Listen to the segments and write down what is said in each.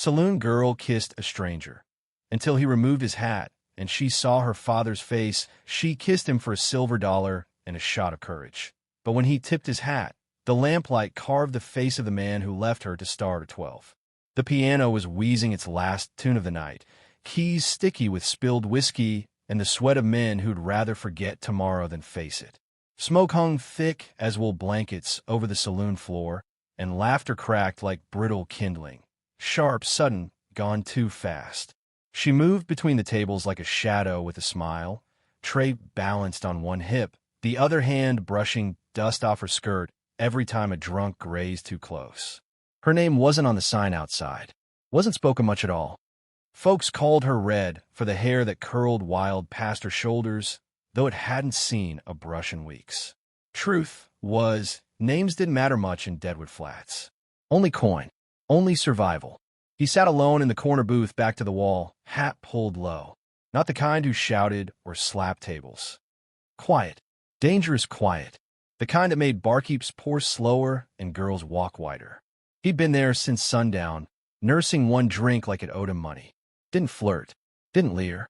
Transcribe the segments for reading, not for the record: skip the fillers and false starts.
Saloon girl kissed a stranger until he removed his hat and she saw her father's face. She kissed him for a silver dollar and a shot of courage. But when he tipped his hat, the lamplight carved the face of the man who left her to start at 12. The piano was wheezing its last tune of the night, keys sticky with spilled whiskey and the sweat of men who'd rather forget tomorrow than face it. Smoke hung thick as wool blankets over the saloon floor, and laughter cracked like brittle kindling. Sharp, sudden, gone too fast. She moved between the tables like a shadow with a smile, tray balanced on one hip, the other hand brushing dust off her skirt every time a drunk grazed too close. Her name wasn't on the sign outside, wasn't spoken much at all. Folks called her Red for the hair that curled wild past her shoulders, though it hadn't seen a brush in weeks. Truth was, names didn't matter much in Deadwood Flats. Only coin, only survival. He sat alone in the corner booth back to the wall, hat pulled low. Not the kind who shouted or slapped tables. Quiet, dangerous quiet. The kind that made barkeeps pour slower and girls walk wider. He'd been there since sundown, nursing one drink like it owed him money. Didn't flirt, didn't leer.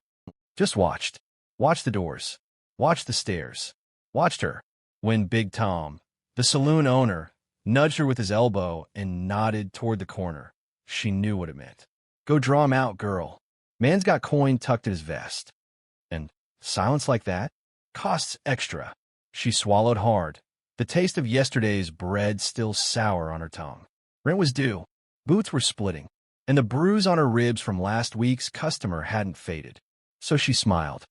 Just watched. Watched the doors. Watched the stairs. Watched her. When Big Tom, the saloon owner, nudged her with his elbow and nodded toward the corner. She knew what it meant. Go draw him out, girl. Man's got coin tucked in his vest. And silence like that costs extra. She swallowed hard, the taste of yesterday's bread still sour on her tongue. Rent was due. Boots were splitting, and the bruise on her ribs from last week's customer hadn't faded. So she smiled.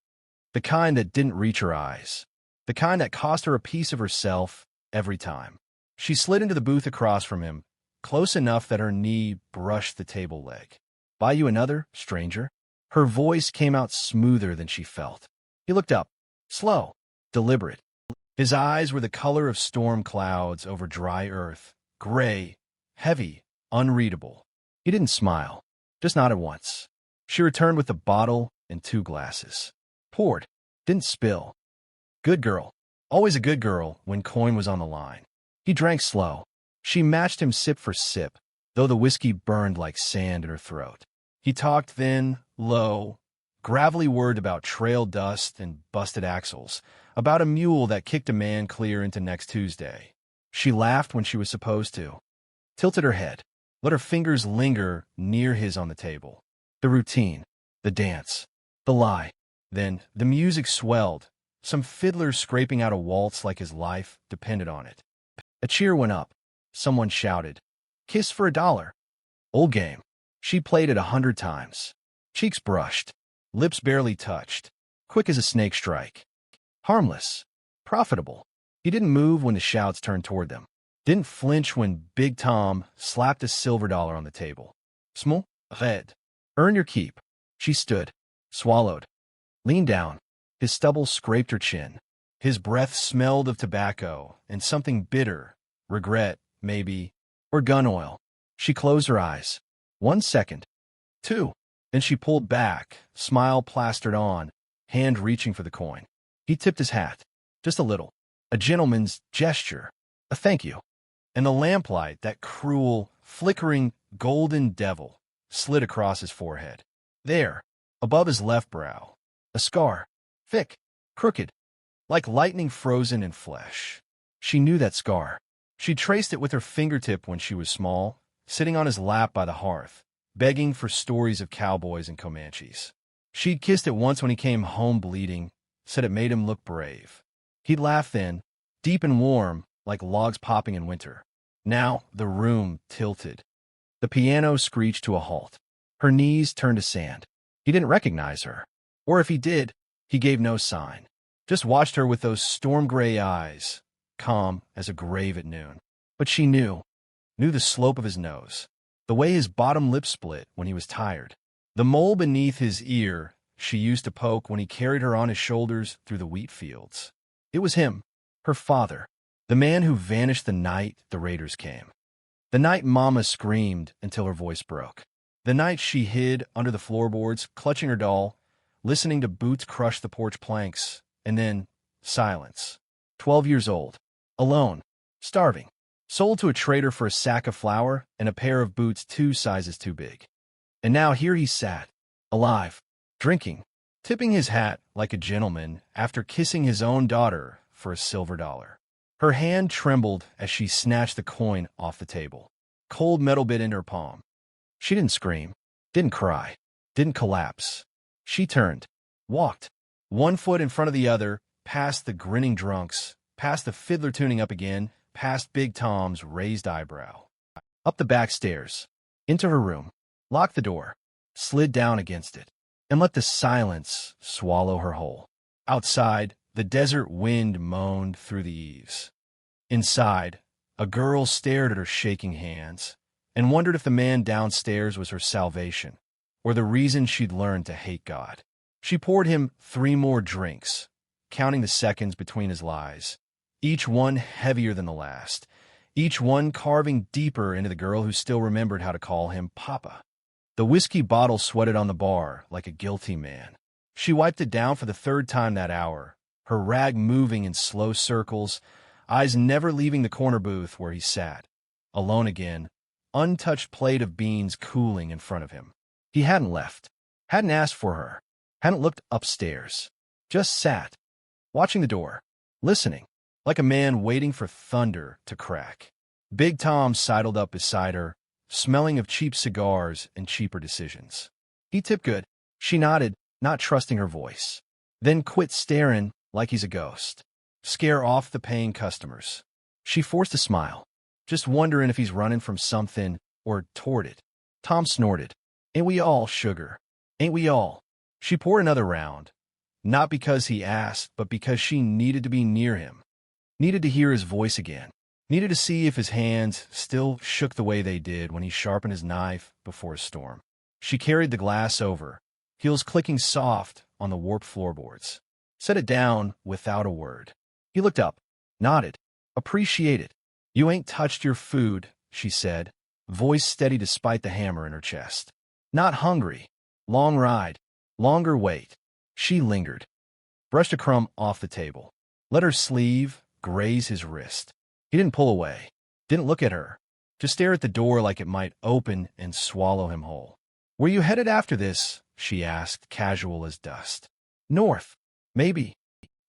The kind that didn't reach her eyes. The kind that cost her a piece of herself every time. She slid into the booth across from him, close enough that her knee brushed the table leg. Buy you another, stranger? Her voice came out smoother than she felt. He looked up, slow, deliberate. His eyes were the color of storm clouds over dry earth, gray, heavy, unreadable. He didn't smile, just nodded once. She returned with a bottle and 2 glasses. Poured, didn't spill. Good girl. Always a good girl when coin was on the line. He drank slow. She matched him sip for sip, though the whiskey burned like sand in her throat. He talked thin, low, gravelly word about trail dust and busted axles, about a mule that kicked a man clear into next Tuesday. She laughed when she was supposed to, tilted her head, let her fingers linger near his on the table. The routine, the dance, the lie. Then the music swelled, some fiddler scraping out a waltz like his life depended on it. A cheer went up. Someone shouted, "Kiss for $1." Old game. She played it 100 times. Cheeks brushed, lips barely touched, quick as a snake strike. Harmless, profitable. He didn't move when the shouts turned toward them. Didn't flinch when Big Tom slapped a silver dollar on the table. Small, red. Earn your keep. She stood, swallowed, leaned down. His stubble scraped her chin. His breath smelled of tobacco and something bitter, regret, maybe, or gun oil. She closed her eyes. 1 second. 2. Then she pulled back, smile plastered on, hand reaching for the coin. He tipped his hat. Just a little. A gentleman's gesture. A thank you. And the lamplight, that cruel, flickering, golden devil, slid across his forehead. There, above his left brow, a scar. Thick, crooked, like lightning frozen in flesh. She knew that scar. She traced it with her fingertip when she was small, sitting on his lap by the hearth, begging for stories of cowboys and Comanches. She'd kissed it once when he came home bleeding, said it made him look brave. He'd laugh then, deep and warm, like logs popping in winter. Now the room tilted. The piano screeched to a halt. Her knees turned to sand. He didn't recognize her. Or if he did, he gave no sign. Just watched her with those storm-gray eyes, calm as a grave at noon. But she knew the slope of his nose, the way his bottom lip split when he was tired, the mole beneath his ear she used to poke when he carried her on his shoulders through the wheat fields. It was him, her father, the man who vanished the night the raiders came. The night Mama screamed until her voice broke. The night she hid under the floorboards, clutching her doll, listening to boots crush the porch planks, and then silence. 12 years old, alone, starving, sold to a trader for a sack of flour and a pair of boots 2 sizes too big. And now here he sat, alive, drinking, tipping his hat like a gentleman after kissing his own daughter for a silver dollar. Her hand trembled as she snatched the coin off the table. Cold metal bit in her palm. She didn't scream, didn't cry, didn't collapse. She turned, walked, one foot in front of the other, past the grinning drunks, past the fiddler tuning up again, past Big Tom's raised eyebrow. Up the back stairs, into her room, locked the door, slid down against it, and let the silence swallow her whole. Outside, the desert wind moaned through the eaves. Inside, a girl stared at her shaking hands and wondered if the man downstairs was her salvation or the reason she'd learned to hate God. She poured him 3 more drinks, counting the seconds between his lies, each one heavier than the last, each one carving deeper into the girl who still remembered how to call him Papa. The whiskey bottle sweated on the bar like a guilty man. She wiped it down for the 3rd time that hour, her rag moving in slow circles, eyes never leaving the corner booth where he sat, alone again, untouched plate of beans cooling in front of him. He hadn't left, hadn't asked for her, hadn't looked upstairs, just sat, watching the door, listening, like a man waiting for thunder to crack. Big Tom sidled up beside her, smelling of cheap cigars and cheaper decisions. He tipped good. She nodded, not trusting her voice. Then quit staring like he's a ghost. Scare off the paying customers. She forced a smile, just wondering if he's running from something or toward it. Tom snorted. Ain't we all, sugar? Ain't we all? She poured another round, not because he asked, but because she needed to be near him, needed to hear his voice again, needed to see if his hands still shook the way they did when he sharpened his knife before a storm. She carried the glass over, heels clicking soft on the warped floorboards. Set it down without a word. He looked up, nodded, appreciated. You ain't touched your food, she said, voice steady despite the hammer in her chest. Not hungry. Long ride. Longer wait. She lingered, brushed a crumb off the table, let her sleeve graze his wrist. He didn't pull away, didn't look at her, just stare at the door like it might open and swallow him whole. Where you headed after this? She asked, casual as dust. North. Maybe.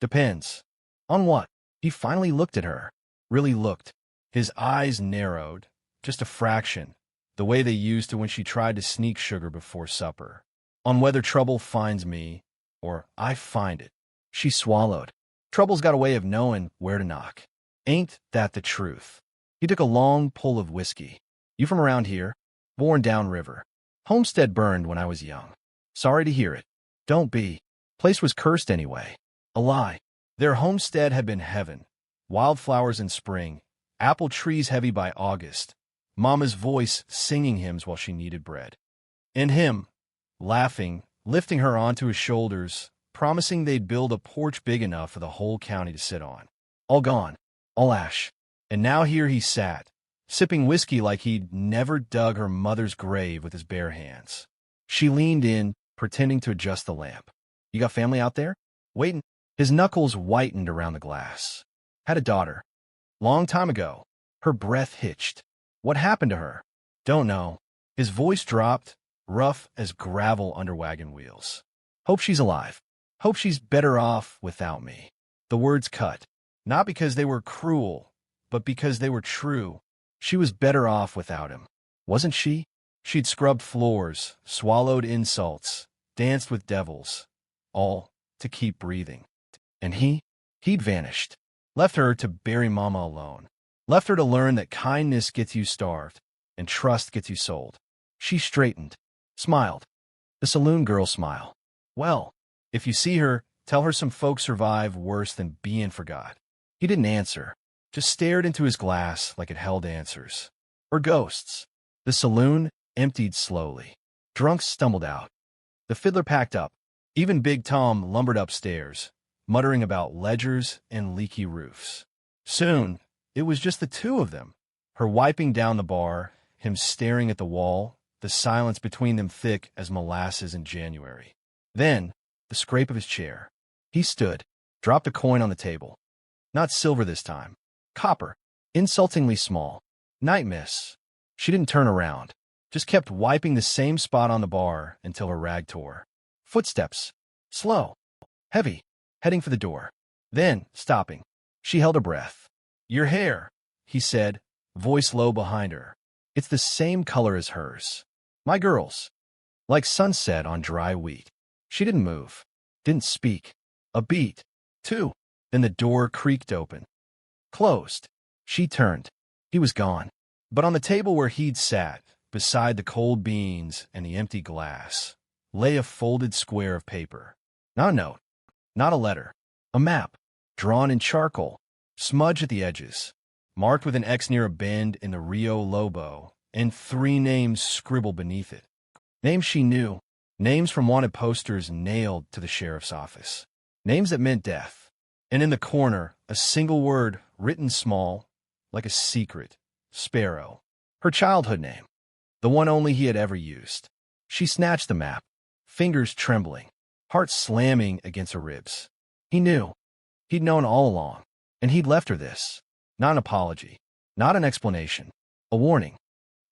Depends. On what? He finally looked at her, really looked. His eyes narrowed, just a fraction, the way they used to when she tried to sneak sugar before supper. On whether trouble finds me, or I find it. She swallowed. Trouble's got a way of knowing where to knock. Ain't that the truth? He took a long pull of whiskey. You from around here? Born downriver. Homestead burned when I was young. Sorry to hear it. Don't be. Place was cursed anyway. A lie. Their homestead had been heaven. Wildflowers in spring, apple trees heavy by August, Mama's voice singing hymns while she kneaded bread. And him, laughing, lifting her onto his shoulders, promising they'd build a porch big enough for the whole county to sit on. All gone. All ash. And now here he sat, sipping whiskey like he'd never dug her mother's grave with his bare hands. She leaned in, pretending to adjust the lamp. You got family out there? Waiting. His knuckles whitened around the glass. Had a daughter. Long time ago. Her breath hitched. What happened to her? Don't know. His voice dropped, rough as gravel under wagon wheels. Hope she's alive. Hope she's better off without me. The words cut. Not because they were cruel, but because they were true. She was better off without him. Wasn't she? She'd scrubbed floors, swallowed insults, danced with devils, all to keep breathing. And he'd vanished. Left her to bury Mama alone. Left her to learn that kindness gets you starved and trust gets you sold. She straightened, smiled. The saloon girl smile. Well, if you see her, tell her some folks survive worse than being forgot. He didn't answer, just stared into his glass like it held answers. Or ghosts. The saloon emptied slowly. Drunks stumbled out. The fiddler packed up. Even Big Tom lumbered upstairs, muttering about ledgers and leaky roofs. Soon, it was just the two of them, her wiping down the bar, him staring at the wall, the silence between them thick as molasses in January. Then, the scrape of his chair. He stood, dropped a coin on the table. Not silver this time. Copper. Insultingly small. Night miss. She didn't turn around. just kept wiping the same spot on the bar until her rag tore. Footsteps. Slow. Heavy. Heading for the door. Then, stopping. She held her breath. "Your hair," he said, voice low behind her. "It's the same color as hers. My girl's." Like sunset on dry wheat. She didn't move. Didn't speak. A beat. Two. Then the door creaked open. Closed. She turned. He was gone. But on the table where he'd sat, beside the cold beans and the empty glass, lay a folded square of paper. Not a note. Not a letter. A map. Drawn in charcoal. Smudged at the edges. Marked with an X near a bend in the Rio Lobo, and 3 names scribbled beneath it. Names she knew. Names from wanted posters nailed to the sheriff's office. Names that meant death. And in the corner, a single word written small, like a secret. Sparrow. Her childhood name. The one only he had ever used. She snatched the map, fingers trembling, heart slamming against her ribs. He knew. He'd known all along. And he'd left her this. Not an apology. Not an explanation. A warning.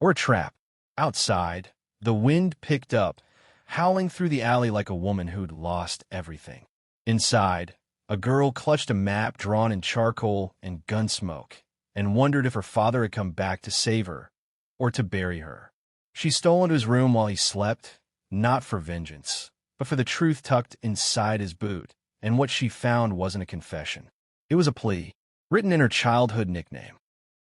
Or a trap. Outside, the wind picked up, howling through the alley like a woman who'd lost everything. Inside, a girl clutched a map drawn in charcoal and gun smoke, and wondered if her father had come back to save her, or to bury her. She stole into his room while he slept, not for vengeance, but for the truth tucked inside his boot, and what she found wasn't a confession. It was a plea, written in her childhood nickname,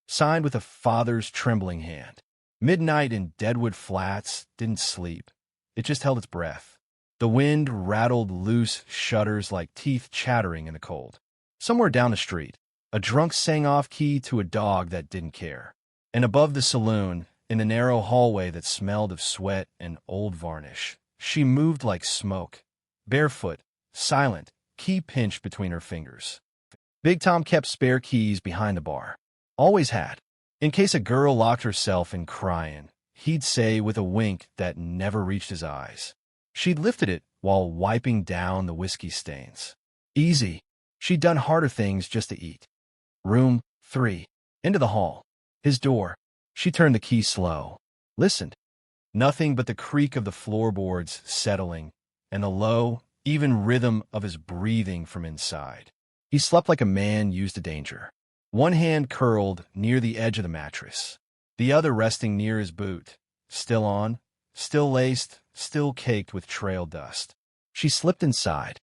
signed with a father's trembling hand. Midnight in Deadwood Flats didn't sleep. It just held its breath. The wind rattled loose shutters like teeth chattering in the cold. Somewhere down the street, a drunk sang off-key to a dog that didn't care. And above the saloon, in the narrow hallway that smelled of sweat and old varnish, she moved like smoke. Barefoot, silent, key pinched between her fingers. Big Tom kept spare keys behind the bar. Always had. In case a girl locked herself in crying, he'd say with a wink that never reached his eyes. She'd lifted it while wiping down the whiskey stains. Easy. She'd done harder things just to eat. Room 3. Into the hall. His door. She turned the key slow. Listened. Nothing but the creak of the floorboards settling and the low, even rhythm of his breathing from inside. He slept like a man used to danger. One hand curled near the edge of the mattress, the other resting near his boot, still on, still laced, still caked with trail dust. She slipped inside.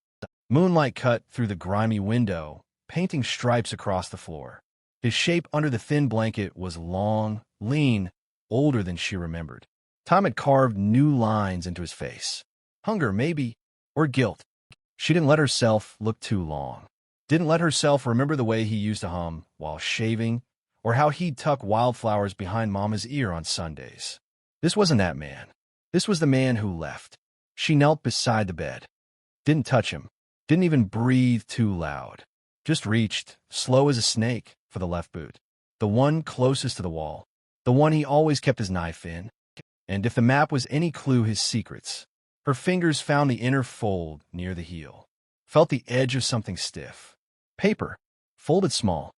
Moonlight cut through the grimy window, painting stripes across the floor. His shape under the thin blanket was long, lean, older than she remembered. Tom had carved new lines into his face. Hunger, maybe, or guilt. She didn't let herself look too long. Didn't let herself remember the way he used to hum while shaving, or how he'd tuck wildflowers behind Mama's ear on Sundays. This wasn't that man. This was the man who left. She knelt beside the bed. Didn't touch him. Didn't even breathe too loud. Just reached, slow as a snake, for the left boot. The one closest to the wall. The one he always kept his knife in. And if the map was any clue, his secrets. Her fingers found the inner fold near the heel. Felt the edge of something stiff. Paper. Folded small.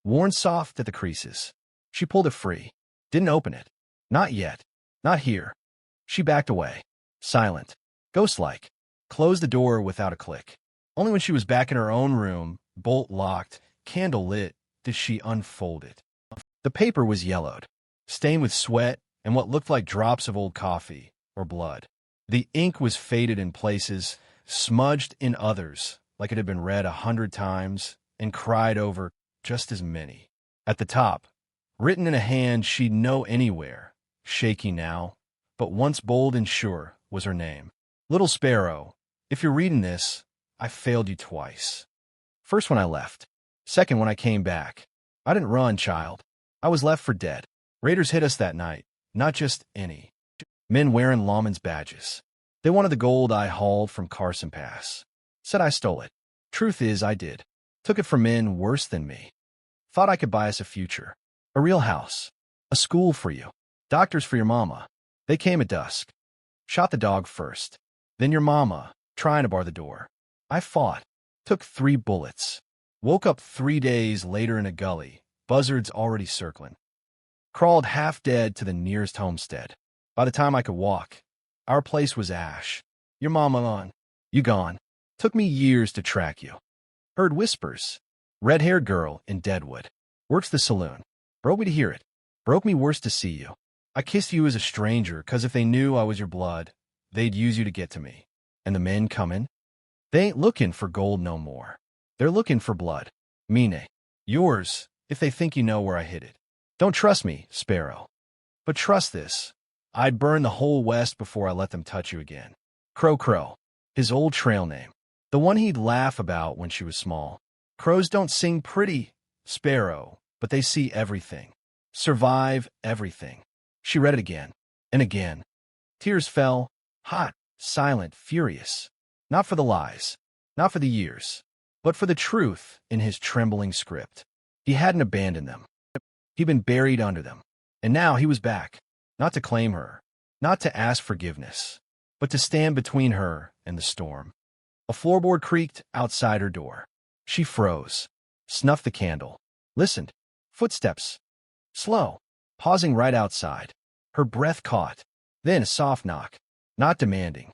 Worn soft at the creases. She pulled it free. Didn't open it. Not yet. Not here. She backed away. Silent. Ghost-like. Closed the door without a click. Only when she was back in her own room, bolt locked, candle lit, did she unfold it. The paper was yellowed, stained with sweat and what looked like drops of old coffee or blood. The ink was faded in places, smudged in others, like it had been read 100 times and cried over just as many. At the top, written in a hand she'd know anywhere, shaky now, but once bold and sure, was her name. Little Sparrow, if you're reading this, I failed you twice. First when I left. Second when I came back. I didn't run, child. I was left for dead. Raiders hit us that night, not just any. Men wearing lawmen's badges. They wanted the gold I hauled from Carson Pass. Said I stole it. Truth is, I did. Took it from men worse than me. Thought I could buy us a future. A real house. A school for you. Doctors for your mama. They came at dusk. Shot the dog first. Then your mama, trying to bar the door. I fought. Took 3 bullets. Woke up 3 days later in a gully, buzzards already circling. Crawled half dead to the nearest homestead. By the time I could walk, our place was ash. Your mama on. You gone. Took me years to track you. Heard whispers. Red-haired girl in Deadwood. Works the saloon. Broke me to hear it. Broke me worse to see you. I kissed you as a stranger, 'cause if they knew I was your blood, they'd use you to get to me. And the men comin'? They ain't looking for gold no more. They're looking for blood. Mine. Yours, if they think you know where I hid it. Don't trust me, Sparrow. But trust this. I'd burn the whole West before I let them touch you again. Crow Crow. His old trail name. The one he'd laugh about when she was small. Crows don't sing pretty, Sparrow, but they see everything. Survive everything. She read it again and again. Tears fell, hot, silent, furious. Not for the lies, not for the years, but for the truth in his trembling script. He hadn't abandoned them. He'd been buried under them. And now he was back, not to claim her, not to ask forgiveness, but to stand between her and the storm. A floorboard creaked outside her door. She froze, snuffed the candle, listened. Footsteps. Slow, pausing right outside. Her breath caught. Then a soft knock. Not demanding.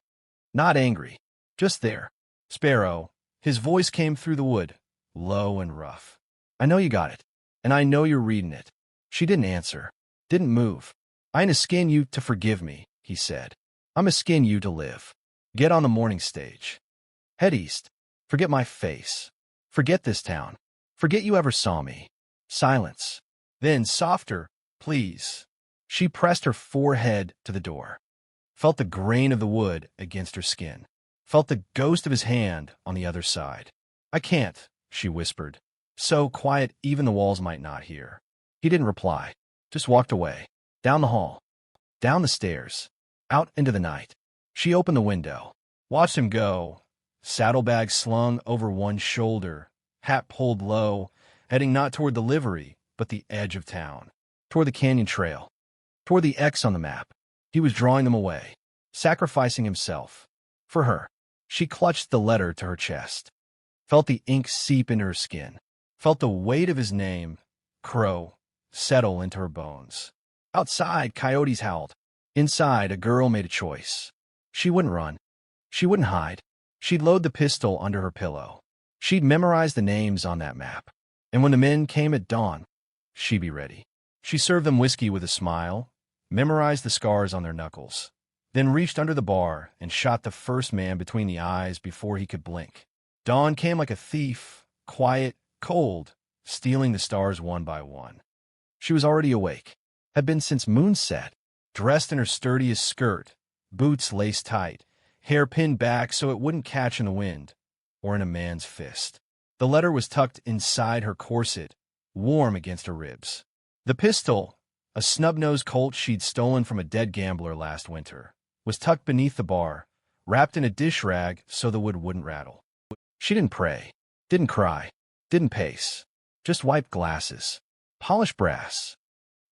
Not angry. Just there. Sparrow. His voice came through the wood, low and rough. I know you got it. And I know you're reading it. She didn't answer. Didn't move. I ain't skin you to forgive me, he said. I'm a skin you to live. Get on the morning stage. Head east. Forget my face. Forget this town. Forget you ever saw me. Silence. Then softer, please. She pressed her forehead to the door. Felt the grain of the wood against her skin. Felt the ghost of his hand on the other side. I can't, she whispered. So quiet even the walls might not hear. He didn't reply. Just walked away. Down the hall. Down the stairs. Out into the night. She opened the window. Watched him go. Saddlebag slung over one shoulder. Hat pulled low. Heading not toward the livery, but the edge of town. Toward the canyon trail. Toward the X on the map. He was drawing them away. Sacrificing himself. For her. She clutched the letter to her chest. Felt the ink seep into her skin. Felt the weight of his name, Crow, settle into her bones. Outside, coyotes howled. Inside, a girl made a choice. She wouldn't run. She wouldn't hide. She'd load the pistol under her pillow. She'd memorize the names on that map. And when the men came at dawn, she'd be ready. She served them whiskey with a smile, memorized the scars on their knuckles, then reached under the bar and shot the first man between the eyes before he could blink. Dawn came like a thief, quiet, cold, stealing the stars one by one. She was already awake, had been since moonset, dressed in her sturdiest skirt, boots laced tight, hair pinned back so it wouldn't catch in the wind or in a man's fist. The letter was tucked inside her corset, warm against her ribs. The pistol, a snub-nosed Colt she'd stolen from a dead gambler last winter, was tucked beneath the bar, wrapped in a dish rag so the wood wouldn't rattle. She didn't pray, didn't cry, didn't pace, just wiped glasses, polished brass,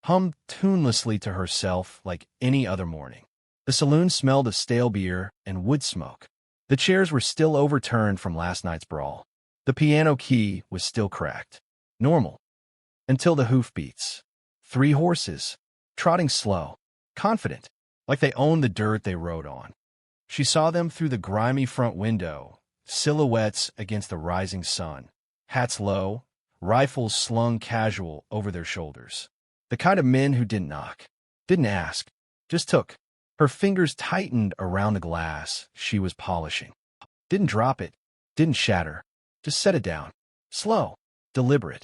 hummed tunelessly to herself like any other morning. The saloon smelled of stale beer and wood smoke. The chairs were still overturned from last night's brawl. The piano key was still cracked. Normal. Until the hoofbeats. 3 horses, trotting slow, confident, like they owned the dirt they rode on. She saw them through the grimy front window, silhouettes against the rising sun, hats low, rifles slung casual over their shoulders. The kind of men who didn't knock, didn't ask, just took. Her fingers tightened around the glass she was polishing. Didn't drop it, didn't shatter, just set it down. Slow, deliberate.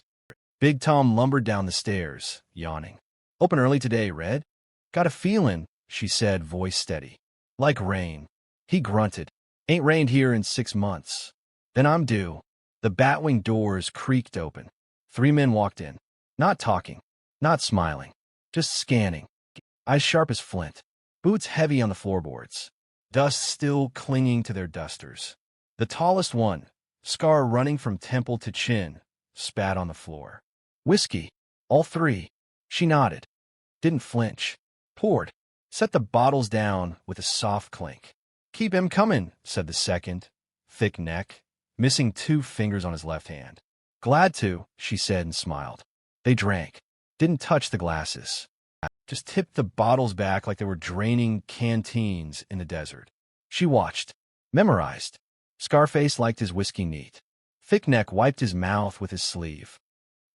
Big Tom lumbered down the stairs, yawning. Open early today, Red? Got a feelin', she said, voice steady. Like rain. He grunted. Ain't rained here in 6 months. Then I'm due. The batwing doors creaked open. 3 men walked in. Not talking, not smiling, just scanning. Eyes sharp as flint. Boots heavy on the floorboards. Dust still clinging to their dusters. The tallest one, scar running from temple to chin, spat on the floor. Whiskey. All 3. She nodded. Didn't flinch. Poured. Set the bottles down with a soft clink. Keep him coming, said the second, thick neck, missing 2 fingers on his left hand. Glad to, she said and smiled. They drank. Didn't touch the glasses. just tipped the bottles back like they were draining canteens in the desert. She watched. Memorized. Scarface liked his whiskey neat. Thickneck wiped his mouth with his sleeve.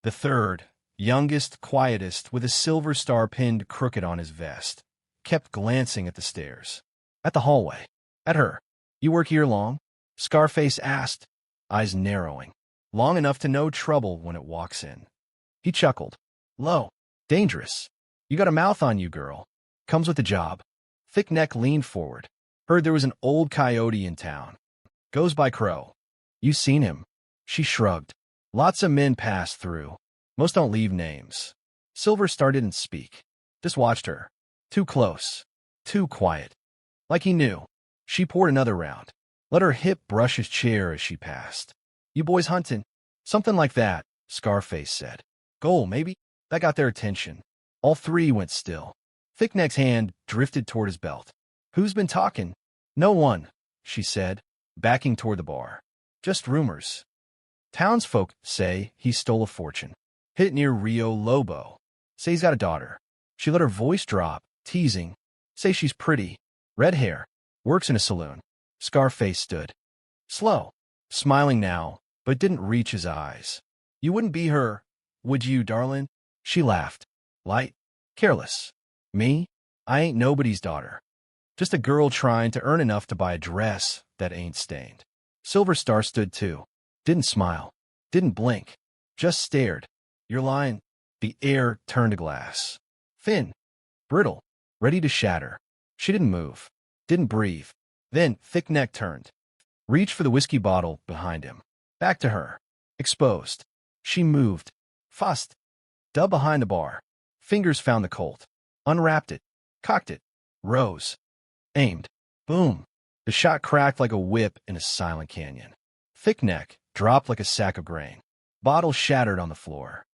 The third, youngest, quietest, with a silver star pinned crooked on his vest, kept glancing at the stairs. At the hallway. At her. "You work here long?" Scarface asked, eyes narrowing. "Long enough to know trouble when it walks in." He chuckled. "Low. Dangerous. You got a mouth on you, girl. Comes with the job." Thickneck leaned forward. "Heard there was an old coyote in town. Goes by Crow. You seen him?" She shrugged. "Lots of men pass through. Most don't leave names." Silver Star didn't speak. Just watched her. Too close. Too quiet. Like he knew. She poured another round. Let her hip brush his chair as she passed. "You boys hunting?" "Something like that," Scarface said. "Goal, maybe?" That got their attention. All three went still. Thickneck's hand drifted toward his belt. "Who's been talking?" "No one," she said, backing toward the bar. "Just rumors. Townsfolk say he stole a fortune. Hit near Rio Lobo. Say he's got a daughter." She let her voice drop, teasing. "Say she's pretty. Red hair. Works in a saloon." Scarface stood. Slow. Smiling now, but didn't reach his eyes. "You wouldn't be her, would you, darling?" She laughed. Light. Careless. "Me? I ain't nobody's daughter. Just a girl trying to earn enough to buy a dress that ain't stained." Silver Star stood too. Didn't smile. Didn't blink. Just stared. "You're lying." The air turned to glass. Thin. Brittle. Ready to shatter. She didn't move. Didn't breathe. Then Thickneck turned. Reached for the whiskey bottle behind him. Back to her. Exposed. She moved. Fussed. Dug behind the bar. Fingers found the Colt. Unwrapped it. Cocked it. Rose. Aimed. Boom. The shot cracked like a whip in a silent canyon. Thickneck dropped like a sack of grain. Bottle shattered on the floor.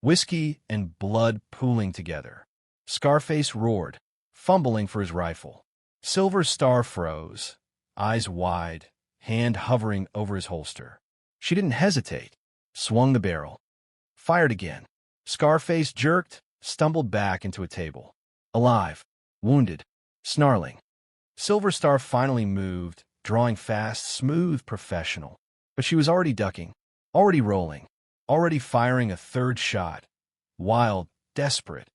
Whiskey and blood pooling together. Scarface roared, fumbling for his rifle. Silver Star froze, eyes wide, hand hovering over his holster. She didn't hesitate. Swung the barrel. Fired again. Scarface jerked, stumbled back into a table. Alive. Wounded. Snarling. Silver Star finally moved, drawing fast, smooth, professional. But she was already ducking, already rolling, already firing a third shot. Wild, desperate,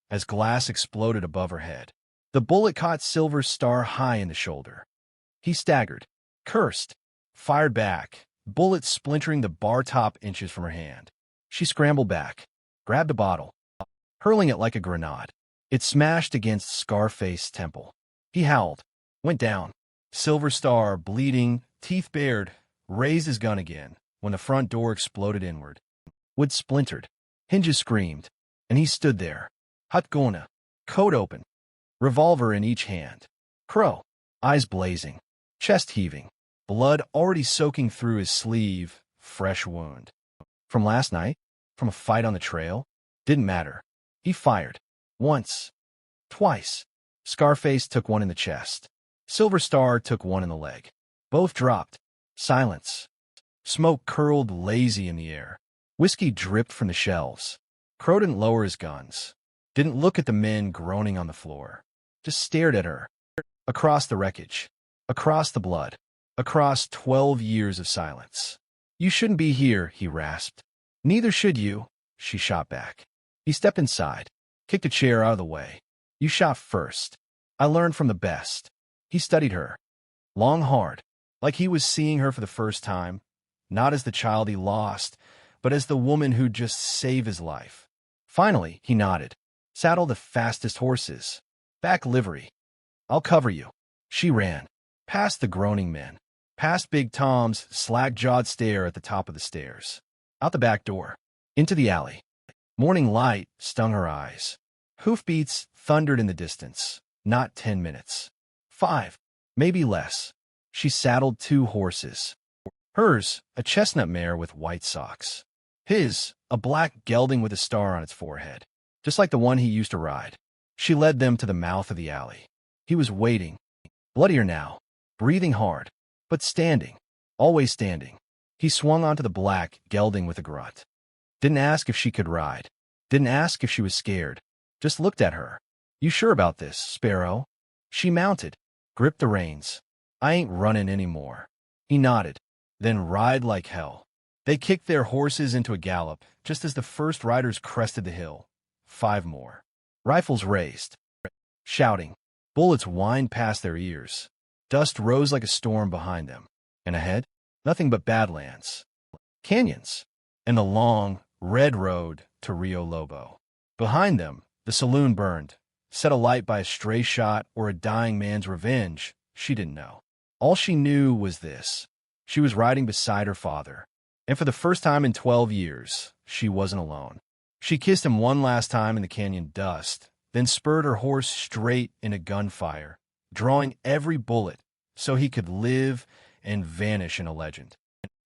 as glass exploded above her head. The bullet caught Silver Star high in the shoulder. He staggered, cursed, fired back, bullet splintering the bar top inches from her hand. She scrambled back, grabbed a bottle, hurling it like a grenade. It smashed against Scarface's temple. He howled, went down. Silver Star, bleeding, teeth bared, raised his gun again when the front door exploded inward. Wood splintered. Hinges screamed, and he stood there, hotgona, coat open, revolver in each hand. Crow, eyes blazing, chest heaving, blood already soaking through his sleeve, fresh wound. From last night? From a fight on the trail? Didn't matter. He fired. Once. Twice. Scarface took one in the chest. Silver Star took one in the leg. Both dropped. Silence. Smoke curled lazy in the air. Whiskey dripped from the shelves. Crow didn't lower his guns. Didn't look at the men groaning on the floor. Just stared at her. Across the wreckage. Across the blood. Across 12 years of silence. "You shouldn't be here," he rasped. "Neither should you," she shot back. He stepped inside, kicked a chair out of the way. "You shot first. I learned from the best." He studied her. Long, hard, like he was seeing her for the first time, not as the child he lost, but as the woman who'd just saved his life. Finally, he nodded. "Saddle the fastest horses. Back livery. I'll cover you." She ran. Past the groaning men. Past Big Tom's slack-jawed stare at the top of the stairs. Out the back door. Into the alley. Morning light stung her eyes. Hoofbeats thundered in the distance. Not 10 minutes. 5. Maybe less. She saddled 2 horses. Hers, a chestnut mare with white socks. His, a black gelding with a star on its forehead, just like the one he used to ride. She led them to the mouth of the alley. He was waiting, bloodier now, breathing hard, but standing, always standing. He swung onto the black gelding with a grunt. Didn't ask if she could ride. Didn't ask if she was scared. just looked at her. "You sure about this, Sparrow?" She mounted, gripped the reins. "I ain't running anymore." He nodded. "Then ride like hell." They kicked their horses into a gallop just as the first riders crested the hill. 5 more. Rifles raised, shouting. Bullets whined past their ears. Dust rose like a storm behind them. And ahead, nothing but badlands, canyons, and the long, red road to Rio Lobo. Behind them, the saloon burned, set alight by a stray shot or a dying man's revenge. She didn't know. All she knew was this. She was riding beside her father. And for the first time in 12 years, she wasn't alone. She kissed him one last time in the canyon dust, then spurred her horse straight into gunfire, drawing every bullet so he could live and vanish in a legend.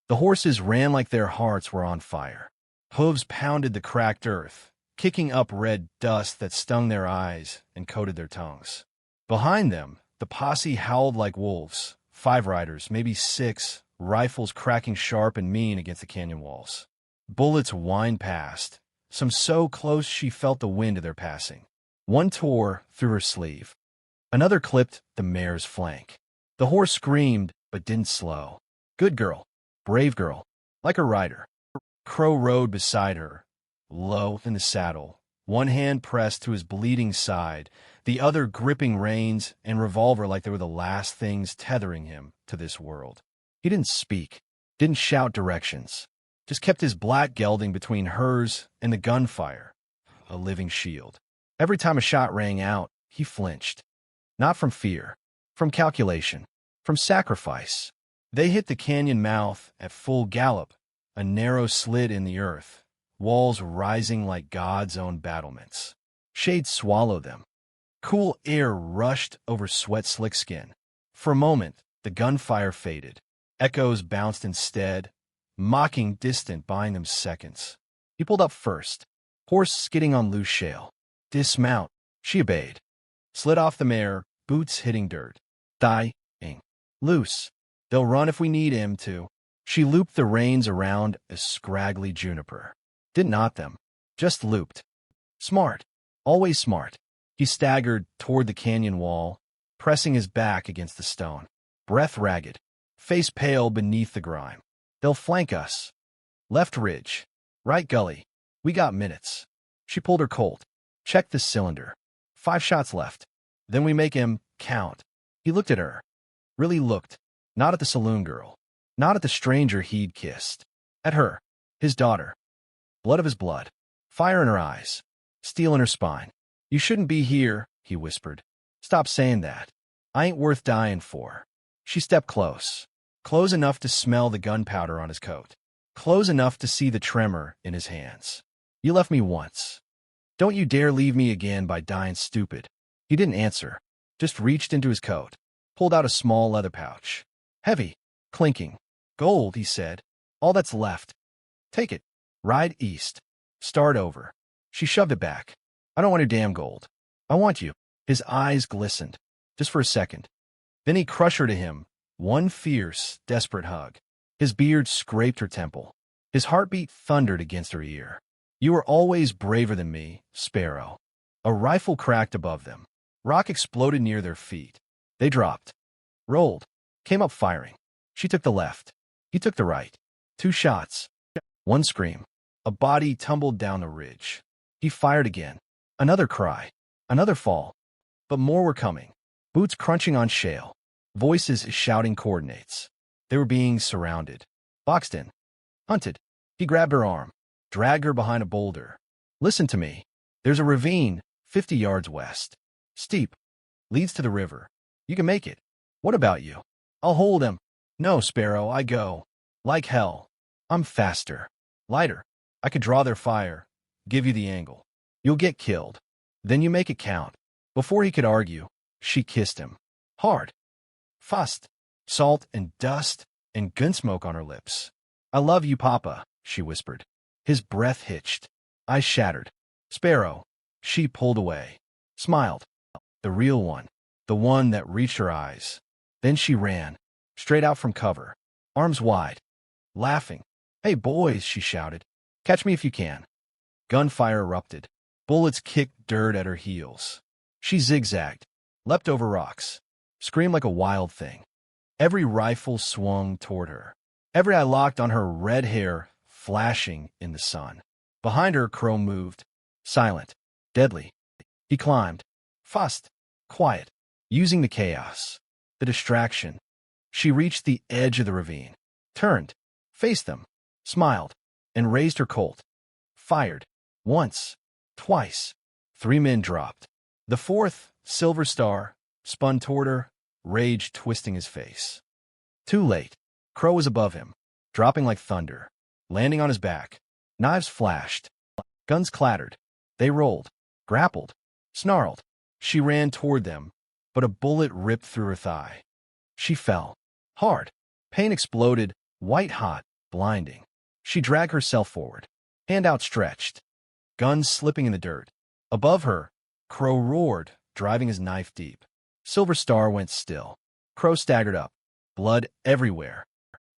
The horses ran like their hearts were on fire. Hooves pounded the cracked earth, kicking up red dust that stung their eyes and coated their tongues. Behind them, the posse howled like wolves, 5 riders, maybe 6, rifles cracking sharp and mean against the canyon walls. Bullets whined past, some so close she felt the wind of their passing. One tore through her sleeve. Another clipped the mare's flank. The horse screamed, but didn't slow. Good girl, brave girl, like her rider. Crow rode beside her, low in the saddle, one hand pressed to his bleeding side, the other gripping reins and revolver like they were the last things tethering him to this world. He didn't speak, didn't shout directions, just kept his black gelding between hers and the gunfire, a living shield. Every time a shot rang out, he flinched. Not from fear, from calculation, from sacrifice. They hit the canyon mouth at full gallop, a narrow slit in the earth, walls rising like God's own battlements. Shade swallowed them. Cool air rushed over sweat-slick skin. For a moment, the gunfire faded. Echoes bounced instead, mocking distant, buying them seconds. He pulled up first, horse skidding on loose shale. "Dismount," she obeyed. Slid off the mare, boots hitting dirt. "Thigh-ing. Loose. They'll run if we need him to." She looped the reins around a scraggly juniper. Didn't knot them, just looped. Smart. Always smart. He staggered toward the canyon wall, pressing his back against the stone. Breath ragged, face pale beneath the grime. "They'll flank us. Left ridge. Right gully. We got minutes." She pulled her Colt. Checked the cylinder. 5 shots left. Then we make him count. He looked at her. Really looked. Not at the saloon girl. Not at the stranger he'd kissed. At her. His daughter. Blood of his blood. Fire in her eyes. Steel in her spine. "You shouldn't be here," he whispered. "Stop saying that. I ain't worth dying for." She stepped close. Close enough to smell the gunpowder on his coat. Close enough to see the tremor in his hands. "You left me once. Don't you dare leave me again by dying stupid." He didn't answer, just reached into his coat, pulled out a small leather pouch. Heavy, clinking. "Gold," he said. "All that's left. Take it. Ride east. Start over." She shoved it back. "I don't want your damn gold. I want you." His eyes glistened, just for a second. Then he crushed her to him, one fierce, desperate hug. His beard scraped her temple. His heartbeat thundered against her ear. "You were always braver than me, Sparrow." A rifle cracked above them. Rock exploded near their feet. They dropped. Rolled. Came up firing. She took the left. He took the right. 2 shots. One scream. A body tumbled down the ridge. He fired again. Another cry. Another fall. But more were coming. Boots crunching on shale. Voices shouting coordinates. They were being surrounded. Boxed in. Hunted. He grabbed her arm. Dragged her behind a boulder. "Listen to me. There's a ravine, 50 yards west. Steep. Leads to the river. You can make it. What about you?" "I'll hold him." "No, Sparrow, I go. Like hell. I'm faster. Lighter. I could draw their fire. Give you the angle. You'll get killed. Then you make it count." Before he could argue, she kissed him. Hard. Fast. Salt and dust and gunsmoke on her lips. "I love you, Papa," she whispered. His breath hitched. Eyes shattered. "Sparrow." She pulled away. Smiled. The real one. The one that reached her eyes. Then she ran. Straight out from cover. Arms wide. Laughing. "Hey, boys," she shouted. "Catch me if you can." Gunfire erupted. Bullets kicked dirt at her heels. She zigzagged, leapt over rocks, screamed like a wild thing. Every rifle swung toward her. Every eye locked on her red hair flashing in the sun. Behind her, Crow moved, silent, deadly. He climbed, fast, quiet, using the chaos, the distraction. She reached the edge of the ravine, turned, faced them, smiled, and raised her Colt. Fired. Once, twice. 3 men dropped. The fourth, Silver Star, spun toward her, rage twisting his face. Too late. Crow was above him, dropping like thunder, landing on his back. Knives flashed. Guns clattered. They rolled, grappled, snarled. She ran toward them, but a bullet ripped through her thigh. She fell. Hard. Pain exploded, white-hot, blinding. She dragged herself forward, hand outstretched. Guns slipping in the dirt. Above her, Crow roared, driving his knife deep. Silver Star went still. Crow staggered up, blood everywhere.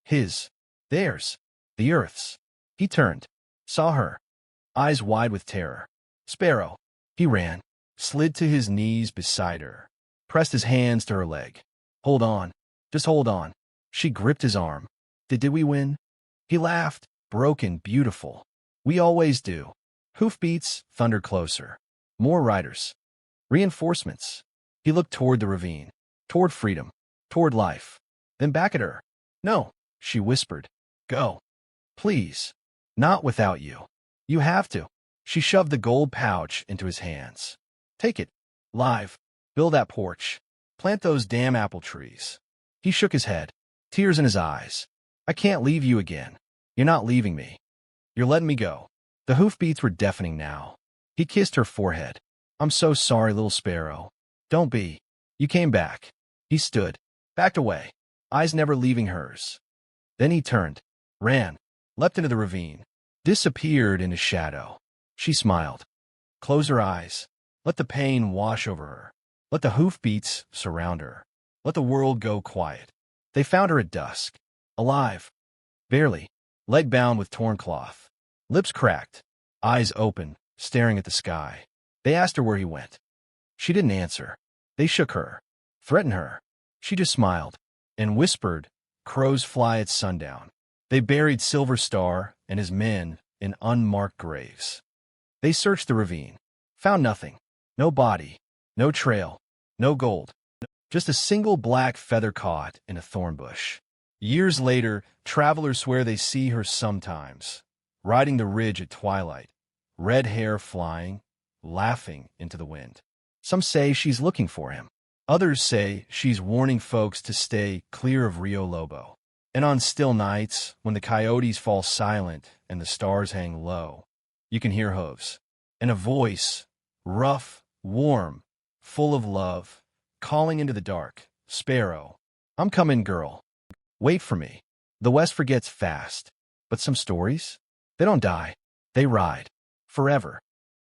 His, theirs, the Earth's. He turned, saw her, eyes wide with terror. Sparrow. He ran, slid to his knees beside her, pressed his hands to her leg. Hold on. Just hold on. She gripped his arm. Did we win? He laughed, broken, beautiful. We always do. Hoofbeats thundered closer. More riders. Reinforcements. He looked toward the ravine, toward freedom, toward life. Then back at her. No, she whispered. Go. Please. Not without you. You have to. She shoved the gold pouch into his hands. Take it. Live. Build that porch. Plant those damn apple trees. He shook his head, tears in his eyes. I can't leave you again. You're not leaving me. You're letting me go. The hoofbeats were deafening now. He kissed her forehead. I'm so sorry, little sparrow. Don't be. You came back. He stood, backed away, eyes never leaving hers. Then he turned, ran, leapt into the ravine, disappeared into shadow. She smiled. Close her eyes. Let the pain wash over her. Let the hoofbeats surround her. Let the world go quiet. They found her at dusk, alive, barely, leg bound with torn cloth, lips cracked, eyes open, staring at the sky. They asked her where he went. She didn't answer. They shook her, threatened her. She just smiled and whispered, crows fly at sundown. They buried Silver Star and his men in unmarked graves. They searched the ravine, found nothing. No body, no trail, no gold. Just a single black feather caught in a thorn bush. Years later, travelers swear they see her sometimes, riding the ridge at twilight, red hair flying, laughing into the wind. Some say she's looking for him. Others say she's warning folks to stay clear of Rio Lobo. And on still nights, when the coyotes fall silent and the stars hang low, you can hear hooves and a voice, rough, warm, full of love, calling into the dark, Sparrow, I'm coming, girl. Wait for me. The West forgets fast, but some stories, they don't die. They ride forever.